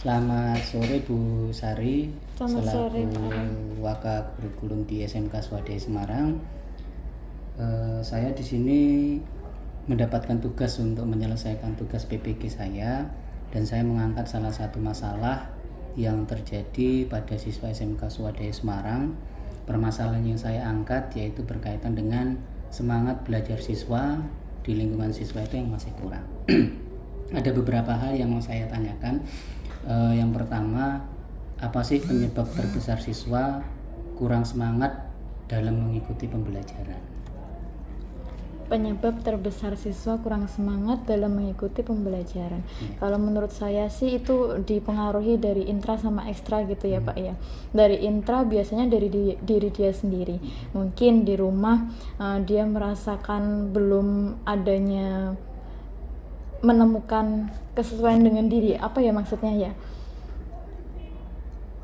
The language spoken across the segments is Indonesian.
Selamat sore Bu Sari, Selamat sore, selaku Pak. Waka Kurikulum di SMK Swadaya Semarang. Saya di sini mendapatkan tugas untuk menyelesaikan tugas PPG saya, dan saya mengangkat salah satu masalah yang terjadi pada siswa SMK Swadaya Semarang. Permasalahan yang saya angkat yaitu berkaitan dengan semangat belajar siswa di lingkungan siswa itu yang masih kurang. Ada beberapa hal yang mau saya tanyakan. Yang pertama, apa sih penyebab terbesar siswa kurang semangat dalam mengikuti pembelajaran? Penyebab terbesar siswa kurang semangat dalam mengikuti pembelajaran. Kalau menurut saya sih itu dipengaruhi dari intra sama ekstra gitu ya Pak ya. Dari intra biasanya dari diri dia sendiri. Mungkin di rumah dia merasakan belum adanya menemukan kesesuaian dengan diri. Apa ya maksudnya ya?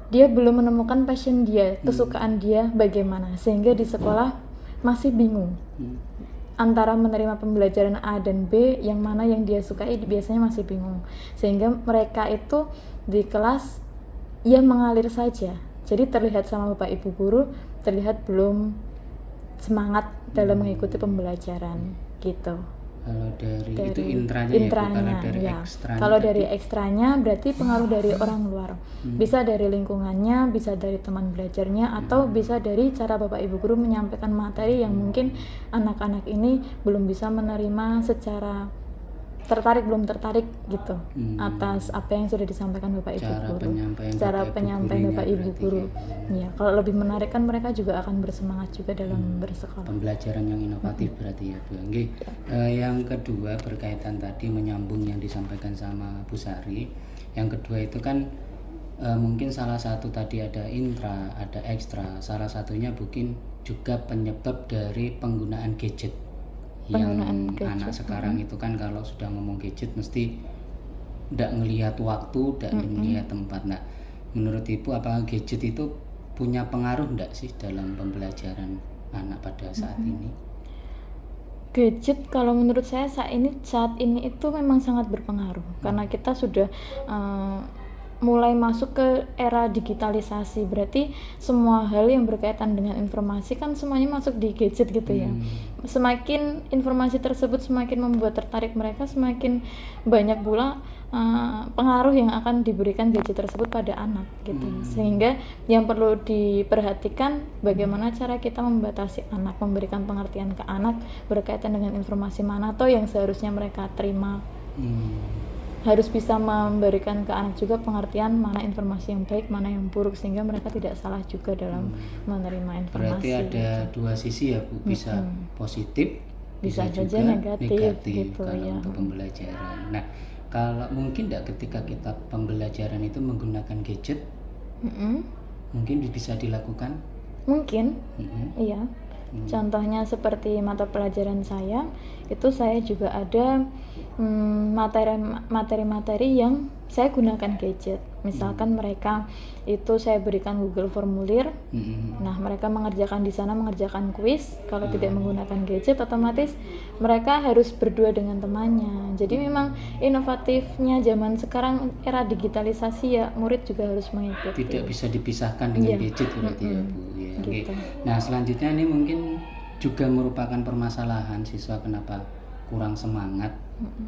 Dia belum menemukan passion dia, kesukaan dia bagaimana, sehingga di sekolah masih bingung antara menerima pembelajaran A dan B, yang mana yang dia sukai biasanya masih bingung, sehingga mereka itu di kelas ya mengalir saja. Jadi terlihat sama Bapak Ibu guru, terlihat belum semangat dalam mengikuti pembelajaran gitu. Kalau dari itu intranya ya, kalau dari ya. ekstranya Kalau tadi? dari ekstranya berarti pengaruh dari orang luar. Bisa dari lingkungannya, bisa dari teman belajarnya, atau bisa dari cara Bapak Ibu guru menyampaikan materi yang mungkin anak-anak ini belum bisa menerima secara belum tertarik gitu atas apa yang sudah disampaikan Bapak Ibu guru. Cara penyampaian Bapak Ibu guru. Ya, kalau lebih menarik kan mereka juga akan bersemangat juga dalam bersekolah. Pembelajaran yang inovatif berarti ya Bu. Yang kedua berkaitan tadi menyambung yang disampaikan sama Bu Sari. Yang kedua itu kan mungkin salah satu tadi ada intra, ada ekstra. Salah satunya mungkin juga penyebab dari penggunaan gadget. Anak sekarang itu kan kalau sudah ngomong gadget mesti tidak ngelihat waktu, tidak ngelihat tempat. Nah, menurut Ibu apakah gadget itu punya pengaruh enggak sih dalam pembelajaran anak pada saat ini? Gadget kalau menurut saya saat ini itu memang sangat berpengaruh karena kita sudah mulai masuk ke era digitalisasi, berarti semua hal yang berkaitan dengan informasi kan semuanya masuk di gadget gitu ya. Semakin informasi tersebut semakin membuat tertarik mereka, semakin banyak pula pengaruh yang akan diberikan gadget tersebut pada anak gitu. Sehingga yang perlu diperhatikan bagaimana cara kita membatasi anak, memberikan pengertian ke anak berkaitan dengan informasi mana atau yang seharusnya mereka terima. Harus bisa memberikan ke anak juga pengertian mana informasi yang baik, mana yang buruk, sehingga mereka tidak salah juga dalam menerima informasi. Berarti ada dua sisi ya Bu, bisa positif, bisa juga negatif gitu, kalau ya. Untuk pembelajaran. Nah, kalau mungkin tidak ketika kita pembelajaran itu menggunakan gadget, mungkin bisa dilakukan? Mungkin, iya. Contohnya seperti mata pelajaran saya, itu saya juga ada materi-materi yang saya gunakan gadget. Misalkan mereka itu saya berikan Google Formulir. Nah, mereka mengerjakan di sana, mengerjakan kuis. Kalau tidak menggunakan gadget, otomatis mereka harus berdua dengan temannya. Jadi memang inovatifnya zaman sekarang era digitalisasi ya, murid juga harus mengikuti. Tidak bisa dipisahkan dengan gadget berarti ya Bu. Ya, gitu. Nah, selanjutnya ini mungkin juga merupakan permasalahan siswa kenapa kurang semangat.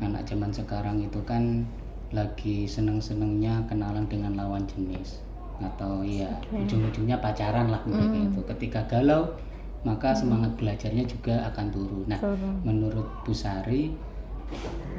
Anak zaman sekarang itu kan lagi seneng-senengnya kenalan dengan lawan jenis, atau ya ujung-ujungnya pacaran lah mereka itu. Ketika galau maka semangat belajarnya juga akan turun. Nah, menurut Bu Sari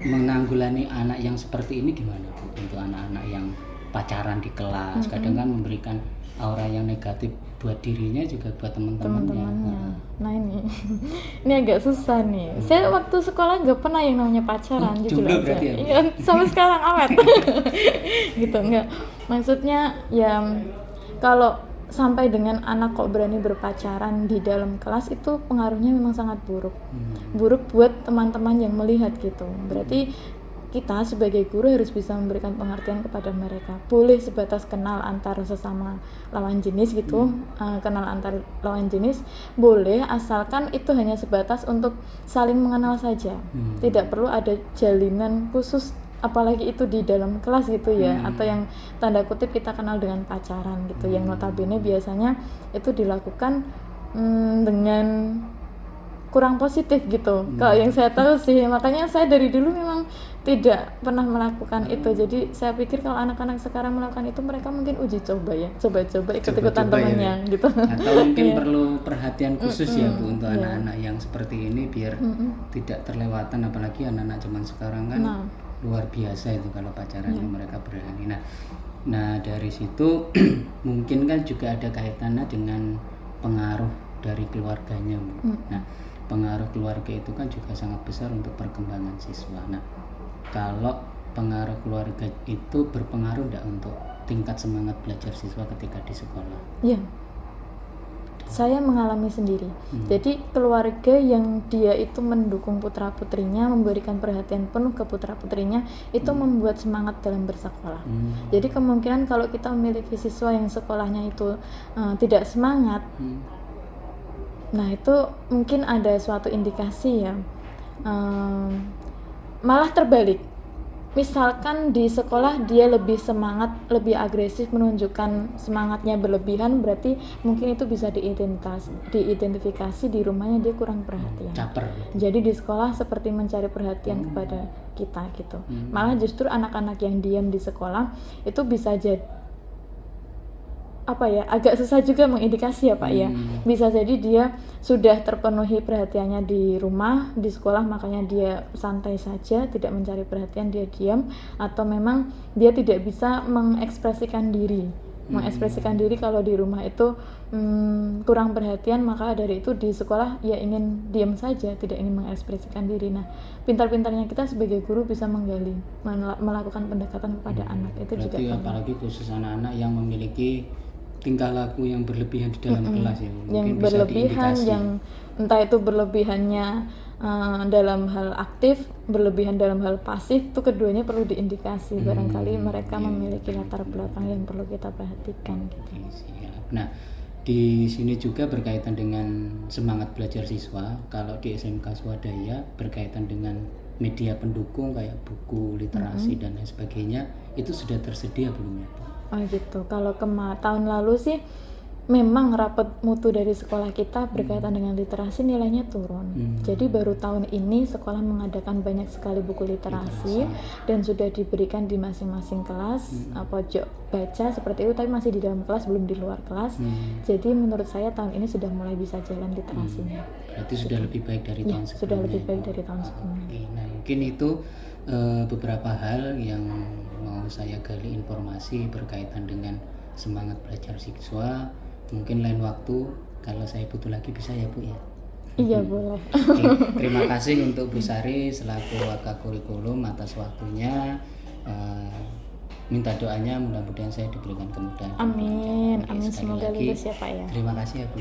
menanggulangi anak yang seperti ini gimana Bu? Untuk anak-anak yang pacaran di kelas kadang kan memberikan aura yang negatif buat dirinya juga buat teman-temannya. Nah ini agak susah nih. Saya waktu sekolah nggak pernah yang namanya pacaran, jujur aja. Ya, sampai sekarang awet. Gitu enggak. Maksudnya ya kalau sampai dengan anak kok berani berpacaran di dalam kelas, itu pengaruhnya memang sangat buruk. Buruk buat teman-teman yang melihat gitu. Berarti kita sebagai guru harus bisa memberikan pengertian kepada mereka. Boleh sebatas kenal antar sesama lawan jenis gitu, kenal antar lawan jenis boleh, asalkan itu hanya sebatas untuk saling mengenal saja. Tidak perlu ada jalinan khusus apalagi itu di dalam kelas gitu ya, atau yang tanda kutip kita kenal dengan pacaran gitu, yang notabene biasanya itu dilakukan dengan kurang positif gitu. Kalau yang saya tahu sih, makanya saya dari dulu memang tidak pernah melakukan itu. Jadi saya pikir kalau anak-anak sekarang melakukan itu, mereka mungkin uji coba ya, coba-coba ikut-ikutan Coba-coba temennya ya. gitu. Atau mungkin perlu perhatian khusus ya Bu untuk anak-anak yang seperti ini biar tidak terlewatan, apalagi anak-anak zaman sekarang kan luar biasa itu kalau pacarannya mereka berani. Nah dari situ mungkin kan juga ada kaitannya dengan pengaruh dari keluarganya Bu. Nah pengaruh keluarga itu kan juga sangat besar untuk perkembangan siswa. Nah kalau pengaruh keluarga itu berpengaruh enggak untuk tingkat semangat belajar siswa ketika di sekolah? Iya, saya mengalami sendiri. Jadi keluarga yang dia itu mendukung putra putrinya, memberikan perhatian penuh ke putra putrinya, itu membuat semangat dalam bersekolah. Jadi kemungkinan kalau kita memiliki siswa yang sekolahnya itu tidak semangat, nah itu mungkin ada suatu indikasi ya, malah terbalik. Misalkan di sekolah dia lebih semangat, lebih agresif, menunjukkan semangatnya berlebihan, berarti mungkin itu bisa diidentifikasi di rumahnya dia kurang perhatian. Caper. Jadi di sekolah seperti mencari perhatian kepada kita gitu. Malah justru anak-anak yang diam di sekolah itu bisa jadi agak susah juga mengindikasi ya Pak ya. Bisa jadi dia sudah terpenuhi perhatiannya di rumah, di sekolah makanya dia santai saja, tidak mencari perhatian, dia diam, atau memang dia tidak bisa mengekspresikan diri. Mengekspresikan diri kalau di rumah itu kurang perhatian, maka dari itu di sekolah ya ingin diam saja, tidak ingin mengekspresikan diri. Nah, pintar-pintarnya kita sebagai guru bisa menggali, melakukan pendekatan kepada anak. Itu Berarti juga apalagi khusus anak-anak yang memiliki tingkah laku yang berlebihan di dalam kelas ya, mungkin yang bisa berlebihan, diindikasi. yang entah itu berlebihannya dalam hal aktif, berlebihan dalam hal pasif, itu keduanya perlu diindikasi. Barangkali mereka memiliki latar belakang yang perlu kita perhatikan gitu. Oke, siap. Nah di sini juga berkaitan dengan semangat belajar siswa. Kalau di SMK Swadaya berkaitan dengan media pendukung kayak buku, literasi dan lain sebagainya, itu sudah tersedia belum ya Pak? Oh gitu. Kalau tahun lalu sih memang rapot mutu dari sekolah kita berkaitan dengan literasi nilainya turun. Jadi baru tahun ini sekolah mengadakan banyak sekali buku literasi dan sudah diberikan di masing-masing kelas, pojok baca seperti itu, tapi masih di dalam kelas, belum di luar kelas. Jadi menurut saya tahun ini sudah mulai bisa jalan literasinya. Berarti sudah lebih baik dari tahun sebelumnya. Sudah lebih baik dari tahun sebelumnya. Oke, nah mungkin itu beberapa hal yang mau saya gali informasi berkaitan dengan semangat belajar siswa. Mungkin lain waktu kalau saya butuh lagi bisa ya Bu ya. Iya boleh. Oke, terima kasih untuk Bu Sari selaku Waka Kurikulum atas waktunya. Minta doanya mudah-mudahan saya diberikan kemudahan. Amin, Oke, amin, sekali semoga lagi, lulus ya Pak ya. terima kasih ya Bu.